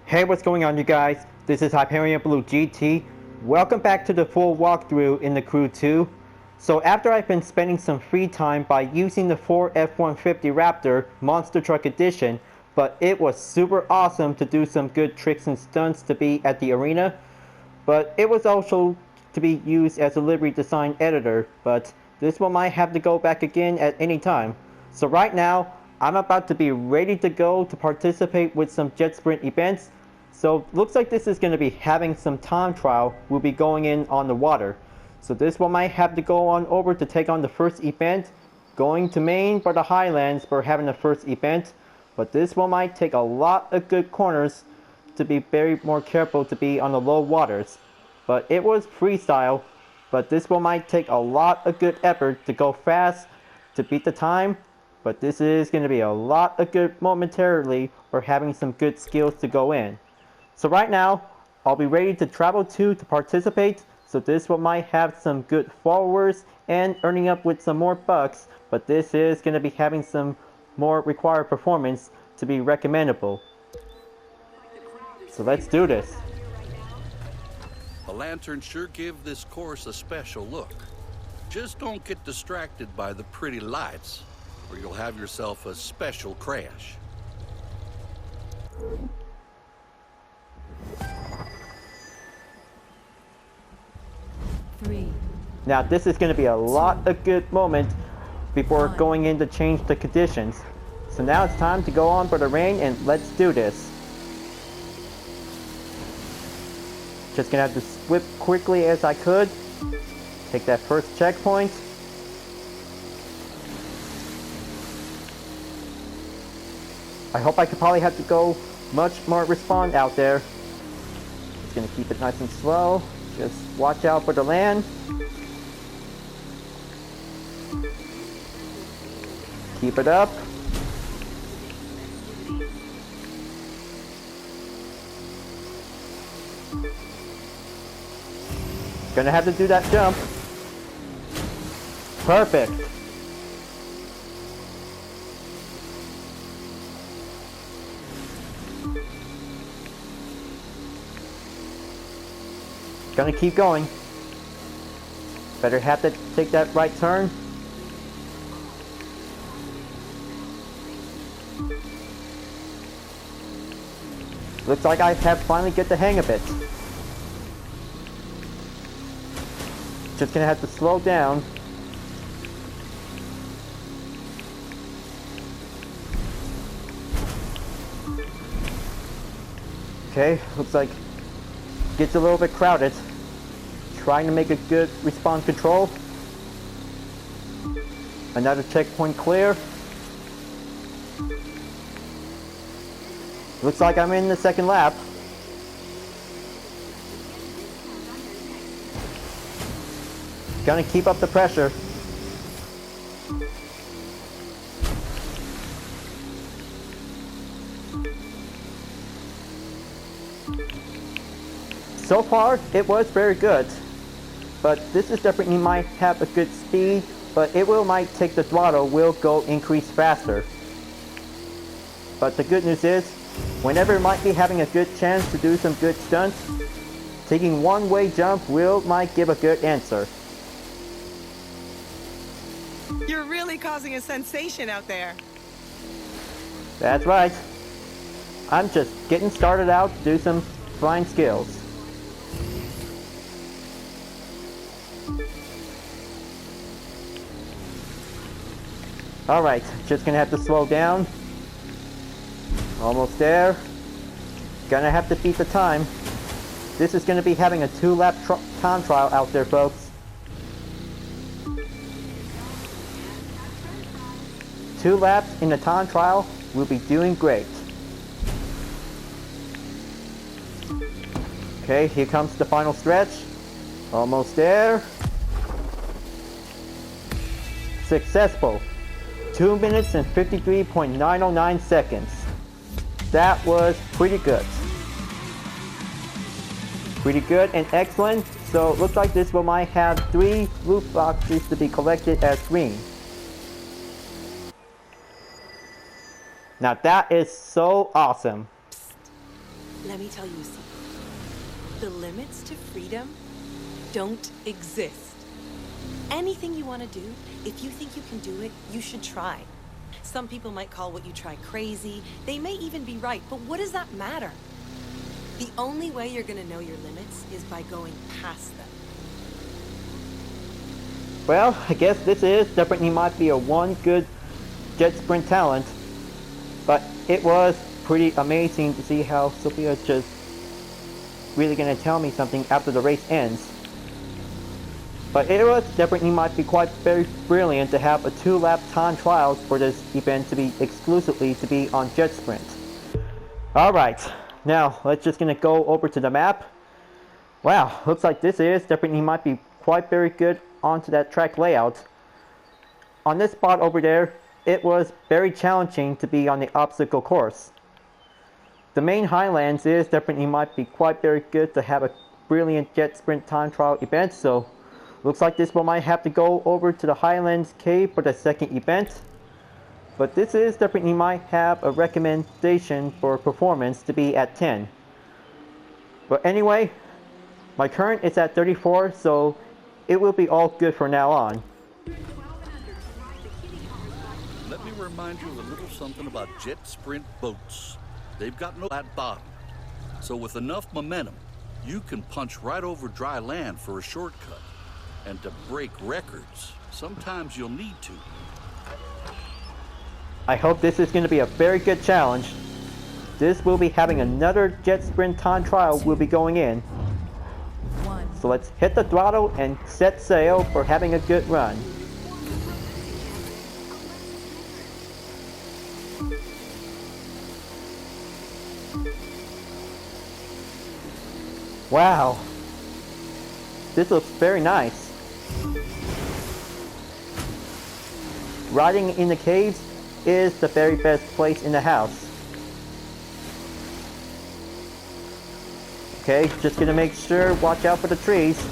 Hey, what's going on, you guys? This is Hyperion-Blue-GT. Welcome back to the full walkthrough in the Crew 2. So after I've been spending some free time by using the Ford F-150 Raptor Monster Truck Edition, but it was super awesome to do some good tricks and stunts to be at the arena. But it was also to be used as a livery design editor, but this one might have to go back again at any time. So right now, I'm about to be ready to go to participate with some Jetsprint events. So looks like this is going to be having some time trial. We'll be going in on the water. So this one might have to go on over to take on the first event. Going to Maine for the Highlands for having the first event. But this one might take a lot of good corners to be very more careful to be on the low waters. But it was freestyle. But this one might take a lot of good effort to go fast to beat the time. But this is going to be a lot of good momentarily for having some good skills to go in. So right now, I'll be ready to travel to participate. So this one might have some good followers and earning up with some more bucks. But this is going to be having some more required performance to be recommendable. So let's do this. The lanterns sure give this course a special look. Just don't get distracted by the pretty lights, or you'll have yourself a special crash. Now this is going to be a lot of good moments before going in to change the conditions. So now it's time to go on for the rain, and let's do this. Just going to have to swim quickly as I could. Take that first checkpoint. I hope I could probably have to go much more respond out there. Just going to keep it nice and slow. Just watch out for the land. Keep it up. Gonna have to do that jump. Perfect. Gonna keep going. Better have to take that right turn. Looks like I have finally get the hang of it. Just gonna have to slow down. Okay, looks like gets a little bit crowded. Trying to make a good response control. Another checkpoint clear. Looks like I'm in the second lap. Gonna keep up the pressure. So far, it was very good. But this is definitely might have a good speed, but it might take the throttle will go increase faster. But the good news is, whenever it might be having a good chance to do some good stunts, taking one-way jump might give a good answer. You're really causing a sensation out there. That's right. I'm just getting started out to do some flying skills. Alright, just gonna have to slow down. Almost there. Gonna have to beat the time. This is gonna be having a 2-lap time trial out there, folks. 2 laps in the time trial, we'll be doing great. Okay, here comes the final stretch. Almost there. Successful. 2 minutes and 53.909 seconds. That was pretty good. Pretty good and excellent. So it looks like this one might have 3 loot boxes to be collected as green. Now that is so awesome. Let me tell you a secret. The limits to freedom don't exist. Anything you want to do, if you think you can do it, you should try. Some people might call what you try crazy. They may even be right, but what does that matter? The only way you're going to know your limits is by going past them. Well, I guess this is definitely might be a one good Jetsprint talent, but it was pretty amazing to see how Sophia just really gonna tell me something after the race ends. But it was definitely might be quite very brilliant to have a 2-lap time trial for this event to be exclusively to be on Jetsprint. Alright, now let's just gonna go over to the map. Wow, looks like this is definitely might be quite very good onto that track layout. On this spot over there, it was very challenging to be on the obstacle course. The main highlands is definitely might be quite very good to have a brilliant Jetsprint time trial event, so looks like this one might have to go over to the Highlands Cave for the second event. But this is definitely might have a recommendation for performance to be at 10. But anyway, my current is at 34, so it will be all good from now on. Let me remind you a little something about Jetsprint boats. They've got no flat bottom, so with enough momentum, you can punch right over dry land for a shortcut. And to break records, sometimes you'll need to. I hope this is going to be a very good challenge. This will be having another Jetsprint time trial will be going in. So let's hit the throttle and set sail for having a good run. Wow, this looks very nice. Riding in the caves is the very best place in the house. Okay, just gonna make sure, watch out for the trees.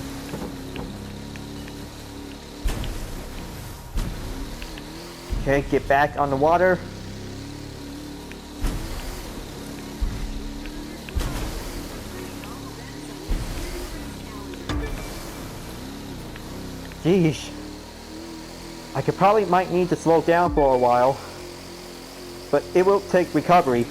Okay, get back on the water. Geesh. I could probably might need to slow down for a while, but it will take recovery.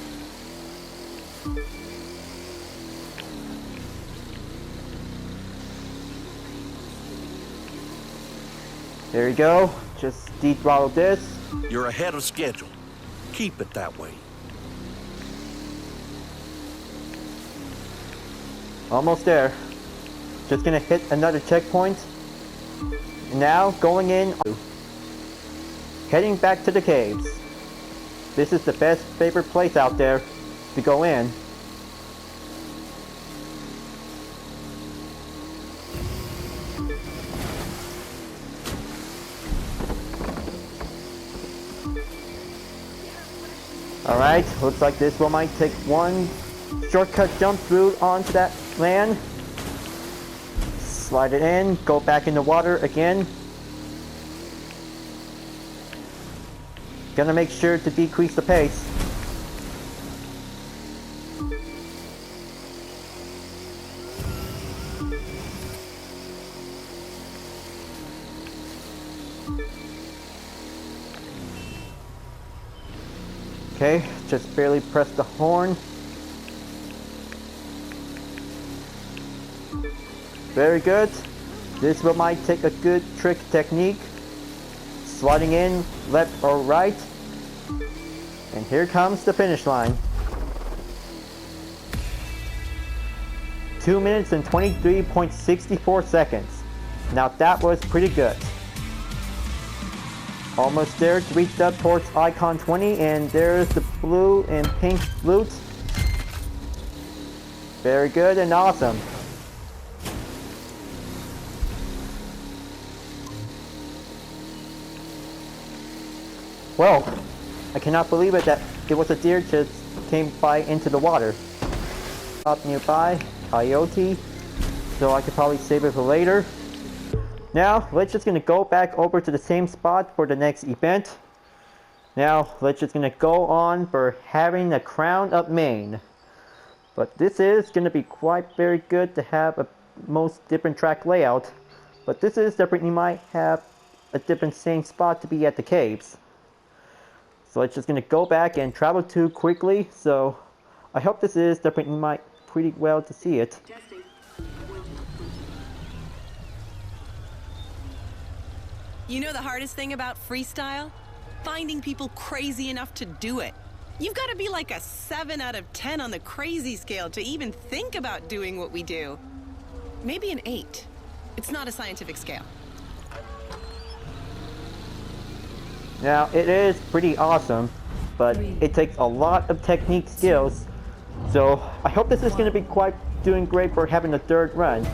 There you go. Just de-throttle this. You're ahead of schedule. Keep it that way. Almost there. Just gonna hit another checkpoint. Now going in, heading back to the caves. This is the best favorite place out there to go in. Alright, looks like this one might take one shortcut jump through onto that land. Slide it in, go back in the water again. Gonna make sure to decrease the pace. Okay, just barely press the horn. Very good. This one might take a good trick technique. Sliding in left or right. And here comes the finish line. 2 minutes and 23.64 seconds. Now that was pretty good. Almost there to reach up towards icon 20, and there's the blue and pink loot. Very good and awesome. Well, I cannot believe it that it was a deer just came by into the water. Up nearby, coyote, so I could probably save it for later. Now, let's just gonna go back over to the same spot for the next event. Now, let's just gonna go on for having the Crown of Maine. But this is going to be quite very good to have a most different track layout. But this is definitely might have a different same spot to be at the caves. So it's just going to go back and travel to quickly. So I hope this is definitely might pretty well to see it. You know the hardest thing about freestyle? Finding people crazy enough to do it. You've got to be like a 7 out of 10 on the crazy scale to even think about doing what we do. Maybe an 8. It's not a scientific scale. Now it is pretty awesome, but it takes a lot of technique skills. So I hope this is going to be quite doing great for having a third run.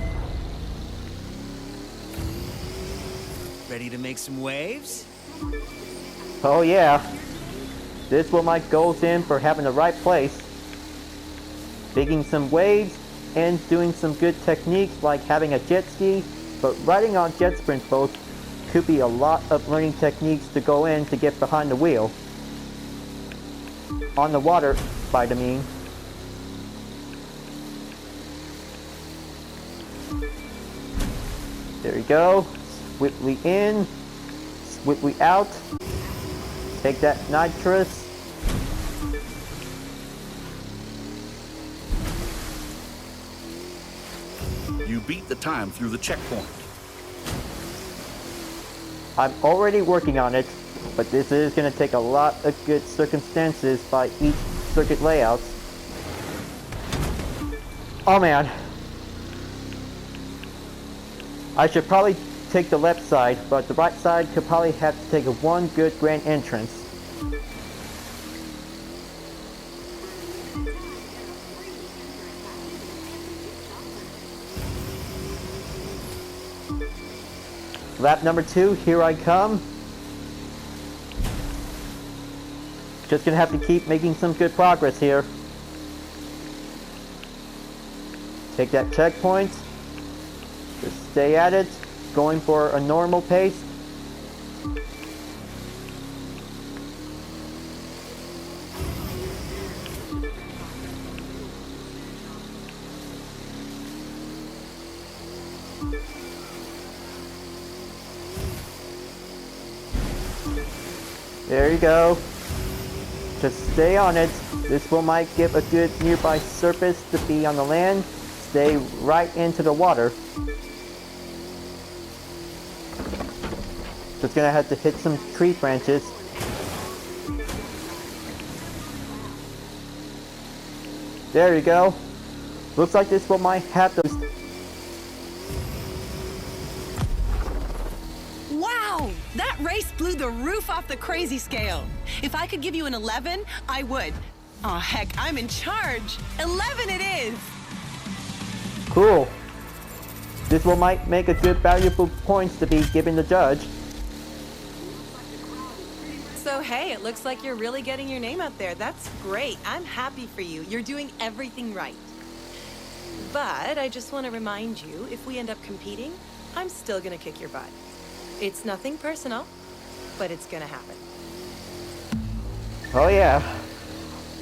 Ready to make some waves? Oh yeah, this will my goals in for having the right place. Making some waves and doing some good techniques like having a jet ski, but riding on Jetsprint boats could be a lot of learning techniques to go in to get behind the wheel. On the water, by the mean. There you go. Swiftly in, swiftly out. Take that nitrous. You beat the time through the checkpoint. I'm already working on it, but this is going to take a lot of good circumstances by each circuit layout. Oh man. I should probably take the left side, but the right side could probably have to take one good grand entrance. Lap number 2, here I come. Just gonna have to keep making some good progress here. Take that checkpoint. Just stay at it. Going for a normal pace. There you go. Just stay on it. This will might give a good nearby surface to be on the land. Stay right into the water. Just gonna have to hit some tree branches. There you go. Looks like this one might have those. Wow! That race blew the roof off the crazy scale. If I could give you an 11, I would. Oh heck, I'm in charge. 11 it is! Cool. This one might make a good valuable points to be given the judge. So hey, it looks like you're really getting your name out there. That's great. I'm happy for you. You're doing everything right. But I just want to remind you, if we end up competing, I'm still gonna kick your butt. It's nothing personal, but it's gonna happen. Oh yeah.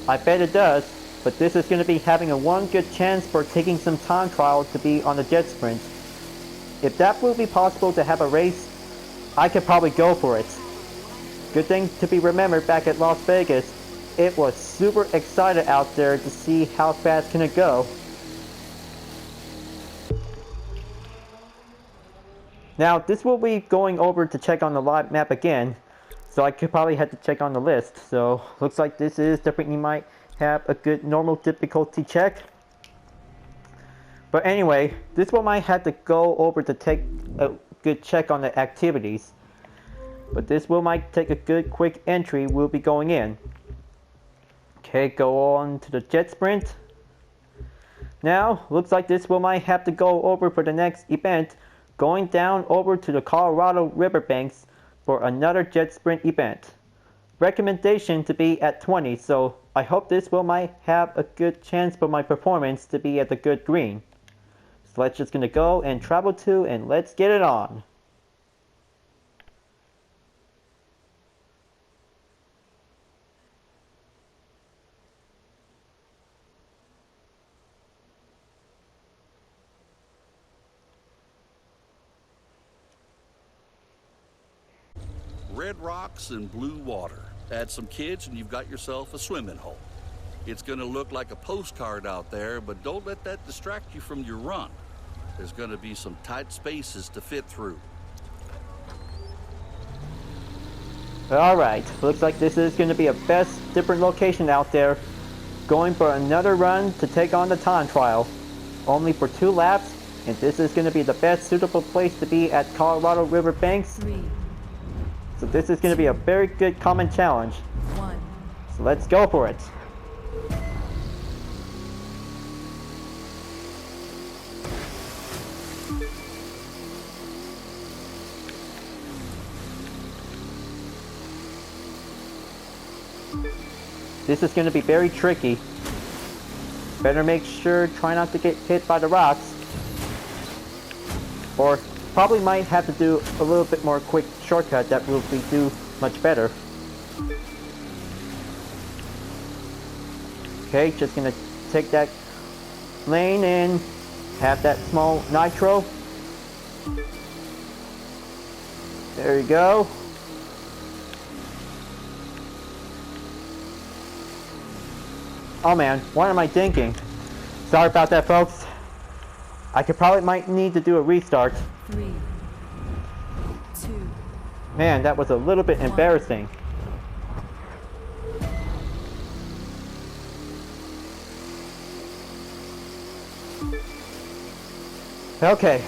I bet it does. But this is going to be having a one good chance for taking some time trial to be on the Jetsprint. If that will be possible to have a race, I could probably go for it. Good thing to be remembered back at Las Vegas, it was super excited out there to see how fast can it go. Now this will be going over to check on the live map again, so I could probably have to check on the list. So looks like this is definitely might have a good normal difficulty check. But anyway, this one might have to go over to take a good check on the activities. But this will might take a good quick entry. We'll be going in. Okay, go on to the Jetsprint. Now, looks like this will might have to go over for the next event, going down over to the Colorado riverbanks for another Jetsprint event. Recommendation to be at 20, so I hope this will might have a good chance for my performance to be at the good green. So let's just gonna go and travel to and let's get it on. red rocks and blue water. Add some kids and you've got yourself a swimming hole. It's gonna look like a postcard out there, but don't let that distract you from your run. There's gonna be some tight spaces to fit through. Alright, looks like this is gonna be a best different location out there. Going for another run to take on the time trial. Only for 2 laps, and this is gonna be the best suitable place to be at Colorado River Banks. 3, So this is gonna be a very good common challenge. 1. So let's go for it. This is going to be very tricky. Better make sure, try not to get hit by the rocks. Or probably might have to do a little bit more quick shortcut that will do much better. Okay, just going to take that lane and have that small nitro. There you go. Oh man, what am I thinking? Sorry about that, folks. I might need to do a restart. 3, 2, Man, that was a little bit embarrassing. Okay.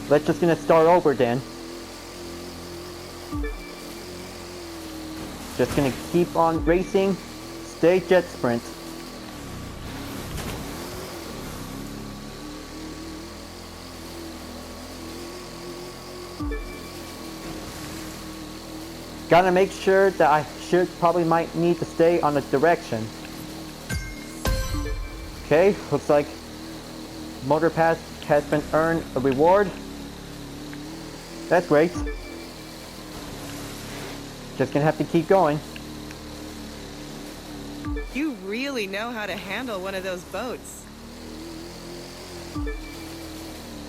Let's just gonna start over then. Just gonna keep on racing. Stay Jetsprint. Gotta make sure that I probably might need to stay on the direction. Okay, looks like Motor Pass has been earned a reward. That's great. Just gonna have to keep going. You really know how to handle one of those boats.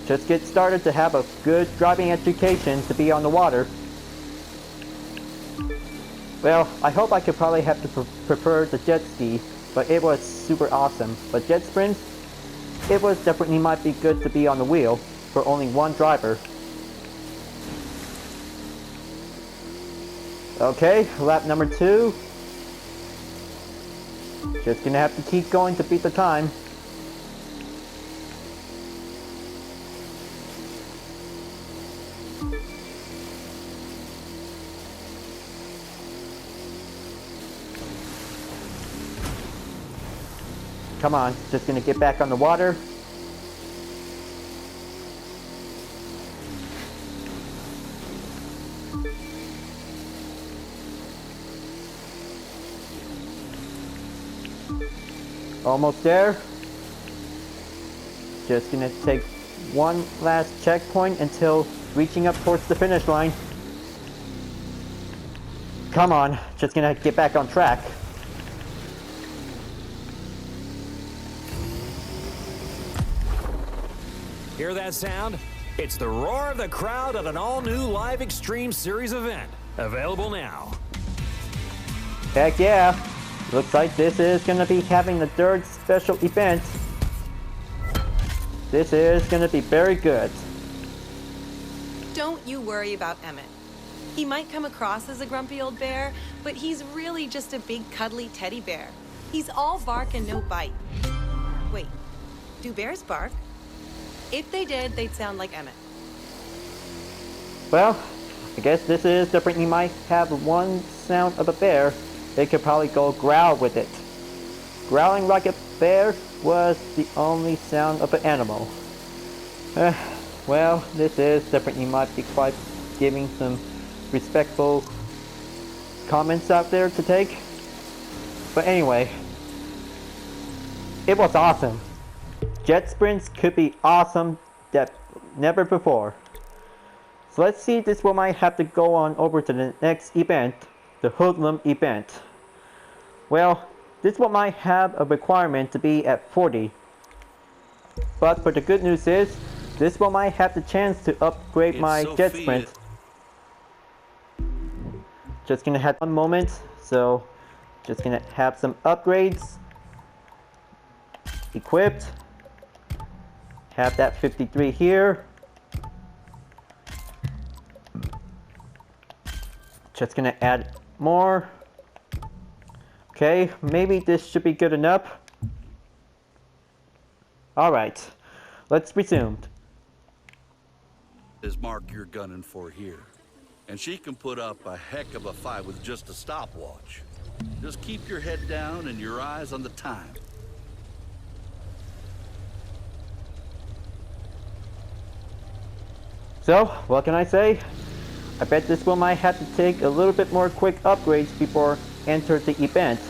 Just get started to have a good driving education to be on the water. Well, I hope I could probably have to prefer the jet ski, but it was super awesome. But Jetsprint, it was definitely might be good to be on the wheel for only one driver. Okay, lap number 2. Just gonna have to keep going to beat the time. Come on, just gonna get back on the water. Almost there. Just gonna take one last checkpoint until reaching up towards the finish line. Come on, just gonna get back on track. Hear that sound? It's the roar of the crowd at an all-new live Extreme Series event. Available now. Heck yeah. Looks like this is gonna be having the 3rd special event. This is gonna be very good. Don't you worry about Emmett. He might come across as a grumpy old bear, but he's really just a big cuddly teddy bear. He's all bark and no bite. Wait, do bears bark? If they did, they'd sound like Emmett. Well, I guess this is different. You might have one sound of a bear. They could probably go growl with it. Growling like a bear was the only sound of an animal. Well, this is different. You might be quite giving some respectful comments out there to take. But anyway, it was awesome. Jet sprints could be awesome that never before. So let's see, this one might have to go on over to the next event, the Hoodlum event. Well, this one might have a requirement to be at 40. But for the good news is, this one might have the chance to upgrade It's my Sophia. Jetsprint. just gonna have one moment, so just gonna have some upgrades equipped. Have that 53 here. Just gonna add more. Okay, maybe this should be good enough. Alright, let's resume. Is Mark you're gunning for here. And she can put up a heck of a fight with just a stopwatch. Just keep your head down and your eyes on the time. So, what can I say? I bet this one might have to take a little bit more quick upgrades before enter the event.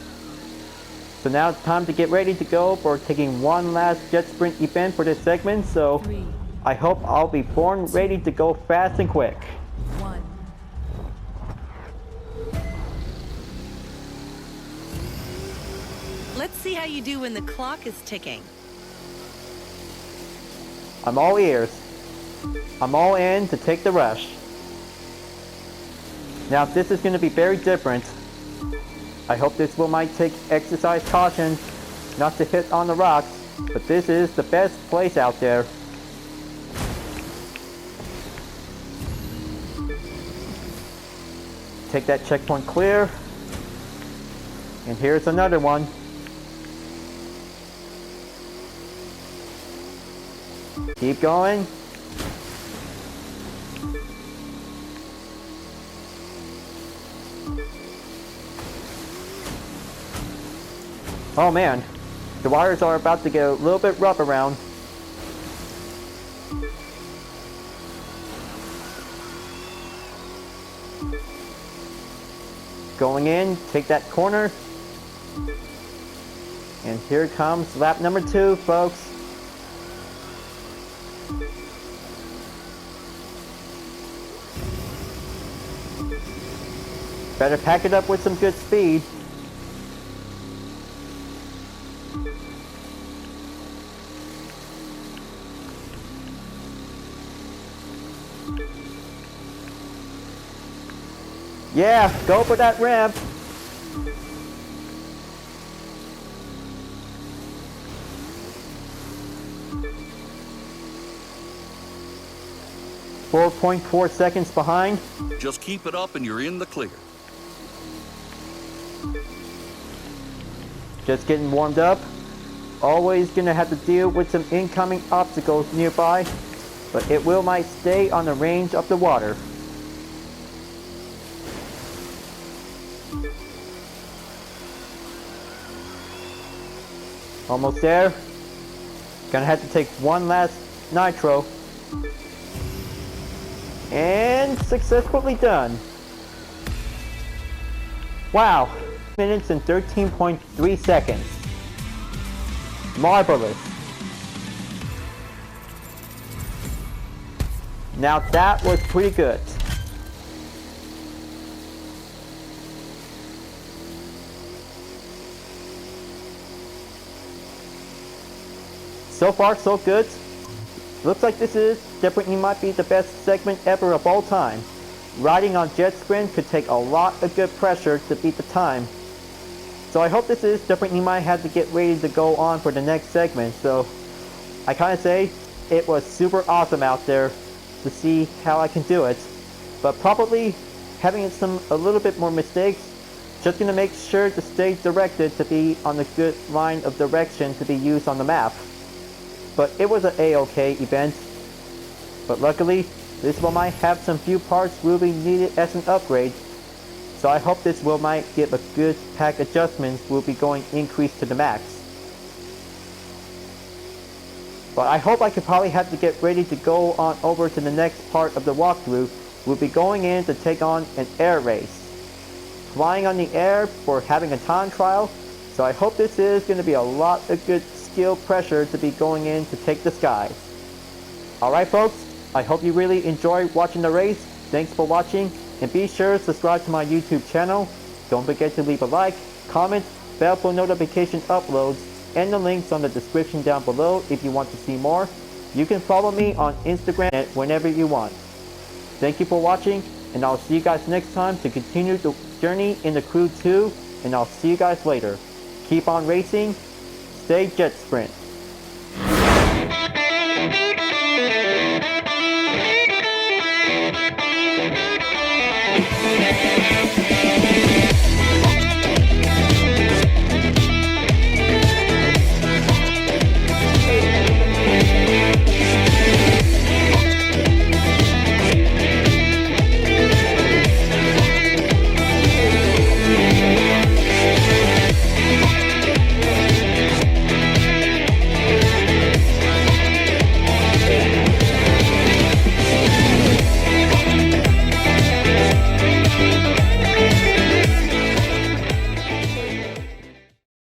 So now it's time to get ready to go for taking one last Jetsprint event for this segment, so 3, I hope I'll be born ready to go fast and quick. 1. Let's see how you do when the clock is ticking. I'm all ears. I'm all in to take the rush. Now this is going to be very different. I hope this will might take exercise caution not to hit on the rocks, but this is the best place out there. Take that checkpoint clear. And here's another one. Keep going. Oh man, the wires are about to get a little bit rough around. Going in, take that corner. And here comes lap number 2, folks. Better pack it up with some good speed. Yeah, go for that ramp. .4 seconds behind. Just keep it up and you're in the clear. Just getting warmed up. Always gonna have to deal with some incoming obstacles nearby, but it will might stay on the range of the water. Almost there. Gonna have to take one last nitro. And successfully done. Wow. Minutes and 13.3 seconds. Marvelous. Now that was pretty good. So far so good. Looks like this is definitely might be the best segment ever of all time. Riding on Jetsprint could take a lot of good pressure to beat the time. So I hope this is definitely might have to get ready to go on for the next segment. So I kind of say it was super awesome out there to see how I can do it. But probably having a little bit more mistakes. Just gonna make sure to stay directed to be on the good line of direction to be used on the map. But it was an A-OK event. But luckily, this one might have some few parts will be needed as an upgrade. So I hope this will might give a good pack adjustments will be going increase to the max. But I hope I could probably have to get ready to go on over to the next part of the walkthrough. We'll be going in to take on an air race. Flying on the air for having a time trial. So I hope this is going to be a lot of good skill pressure to be going in to take the skies. Alright folks, I hope you really enjoyed watching the race. Thanks for watching, and be sure to subscribe to my YouTube channel. Don't forget to leave a like, comment, bell for notification uploads, and the links on the description down below if you want to see more. You can follow me on Instagram whenever you want. Thank you for watching, And I'll see you guys next time to continue the journey in the Crew 2. And I'll see you guys later. Keep on racing. Stay Jetsprint.